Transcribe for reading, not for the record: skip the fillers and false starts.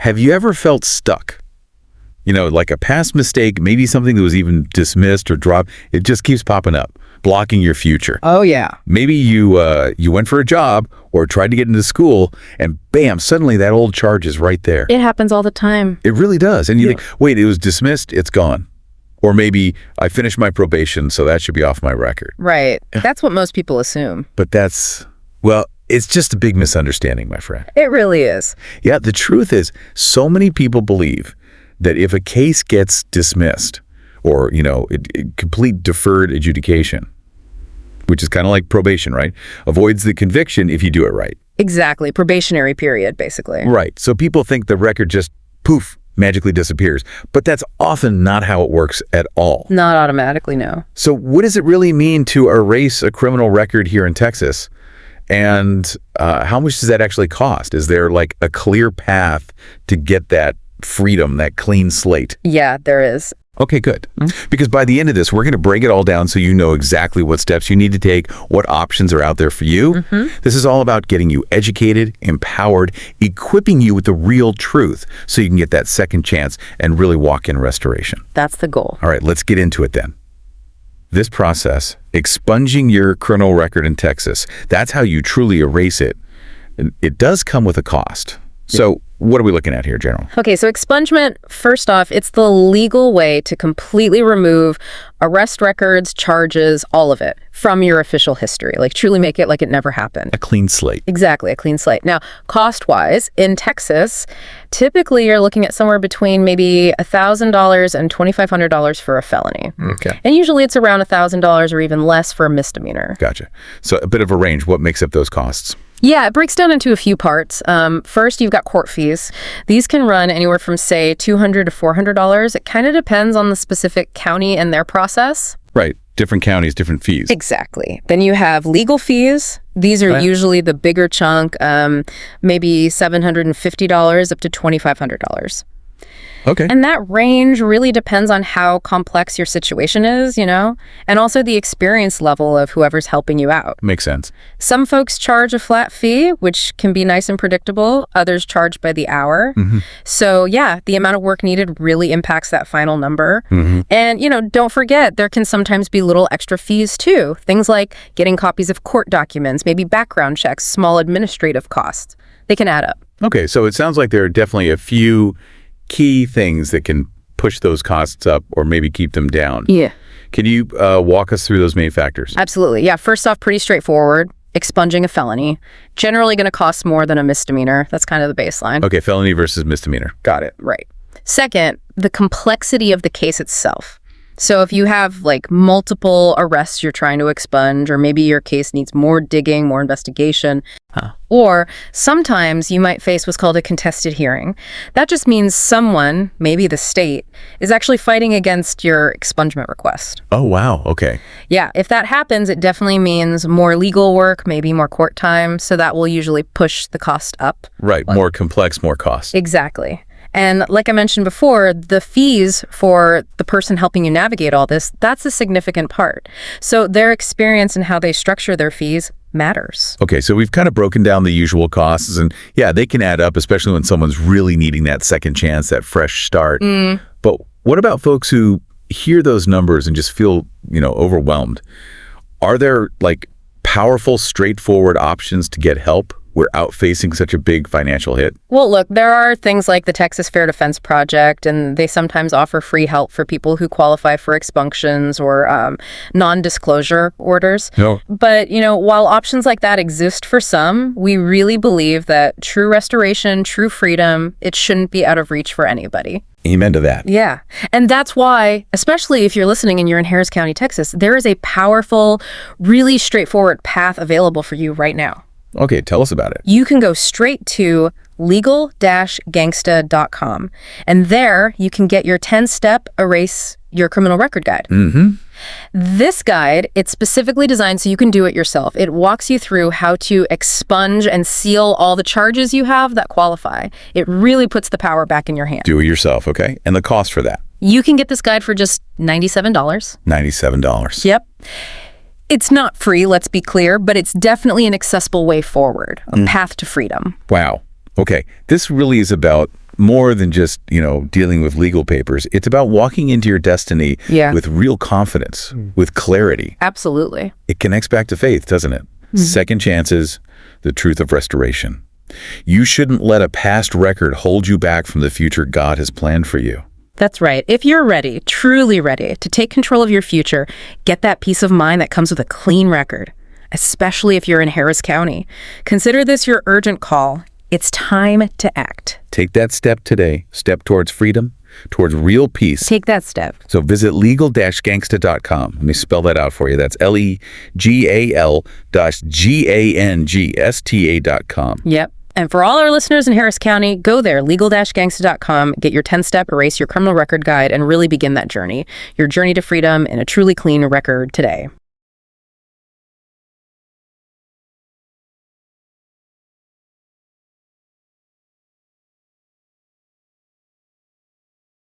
Have you ever felt stuck? Like a past mistake, maybe something that was even dismissed or dropped, it just keeps popping up, blocking your future. Oh, yeah. Maybe you went for a job or tried to get into school, and bam, suddenly that old charge is right there. It happens all the time. It really does. And you think, wait, it was dismissed, it's gone. Or maybe I finished my probation, so that should be off my record. Right. That's what most people assume. But it's just a big misunderstanding, my friend. It really is. Yeah, the truth is, so many people believe that if a case gets dismissed or, complete deferred adjudication, which is kind of like probation, right? Avoids the conviction if you do it right. Exactly. Probationary period, basically. Right. So people think the record just, poof, magically disappears. But that's often not how it works at all. Not automatically, no. So what does it really mean to erase a criminal record here in Texas? And how much does that actually cost? Is there like a clear path to get that freedom, that clean slate? Yeah, there is. Okay, good. Because by the end of this, we're going to break it all down so you know exactly what steps you need to take, what options are out there for you. This is all about getting you educated, empowered, equipping you with the real truth so you can get that second chance and really walk in restoration. That's the goal. All right, let's get into it then. This process, expunging your criminal record in Texas, that's how you truly erase it. It does come with a cost. So what are we looking at here, General? Okay, so expungement, first off, it's the legal way to completely remove arrest records, charges, all of it from your official history. Like truly make it like it never happened. A clean slate. Exactly, a clean slate. Now, cost-wise, in Texas, typically you're looking at somewhere between maybe $1,000 and $2,500 for a felony. Okay. And usually it's around $1,000 or even less for a misdemeanor. Gotcha. So a bit of a range. What makes up those costs? Yeah, it breaks down into a few parts. First, you've got court fees. These can run anywhere from, say, $200 to $400. It kind of depends on the specific county and their process. Right. Different counties, different fees. Exactly. Then you have legal fees. These are usually the bigger chunk, maybe $750 up to $2,500. Okay. And that range really depends on how complex your situation is, and also the experience level of whoever's helping you out. Makes sense. Some folks charge a flat fee, which can be nice and predictable. Others charge by the hour. So yeah, the amount of work needed really impacts that final number. And, don't forget, there can sometimes be little extra fees too. Things like getting copies of court documents, maybe background checks, small administrative costs. They can add up. Okay, so it sounds like there are definitely a few key things that can push those costs up or maybe keep them down. Yeah. Can you walk us through those main factors? Absolutely. Yeah. First off, pretty straightforward. Expunging a felony. Generally going to cost more than a misdemeanor. That's kind of the baseline. Okay, felony versus misdemeanor. Got it. Right. Second, the complexity of the case itself. So if you have like multiple arrests you're trying to expunge, or maybe your case needs more digging, more investigation, or sometimes you might face what's called a contested hearing. That just means someone, maybe the state, is actually fighting against your expungement request. Oh, wow. Okay. Yeah, if that happens, it definitely means more legal work, maybe more court time, so that will usually push the cost up. Right. More complex, more cost. Exactly. And like I mentioned before, the fees for the person helping you navigate all this, that's a significant part. So their experience and how they structure their fees matters. Okay, so we've kind of broken down the usual costs, and yeah, they can add up, especially when someone's really needing that second chance, that fresh start. But what about folks who hear those numbers and just feel, overwhelmed? Are there like powerful, straightforward options to get help without facing such a big financial hit? Well, look, there are things like the Texas Fair Defense Project, and they sometimes offer free help for people who qualify for expunctions or non-disclosure orders. No. But, while options like that exist for some, we really believe that true restoration, true freedom, it shouldn't be out of reach for anybody. Amen to that. Yeah. And that's why, especially if you're listening and you're in Harris County, Texas, there is a powerful, really straightforward path available for you right now. Okay, tell us about it. You can go straight to legal-gangsta.com, and there you can get your 10-step Erase Your Criminal Record Guide. This guide, it's specifically designed so you can do it yourself. It walks you through how to expunge and seal all the charges you have that qualify. It really puts the power back in your hand. Do it yourself, okay? And the cost for that? You can get this guide for just $97. $97. Yep. It's not free, let's be clear, but it's definitely an accessible way forward, a path to freedom. Wow. Okay. This really is about more than just, dealing with legal papers. It's about walking into your destiny with real confidence, with clarity. Absolutely. It connects back to faith, doesn't it? Second chances, the truth of restoration. You shouldn't let a past record hold you back from the future God has planned for you. That's right. If you're ready, truly ready, to take control of your future, get that peace of mind that comes with a clean record, especially if you're in Harris County. Consider this your urgent call. It's time to act. Take that step today. Step towards freedom, towards real peace. Take that step. So visit legal-gangsta.com. Let me spell that out for you. That's legal-gangsta.com. Yep. And for all our listeners in Harris County, go there, legal-gangsta.com, get your 10-step Erase Your Criminal Record Guide, and really begin that journey. Your journey to freedom in a truly clean record today.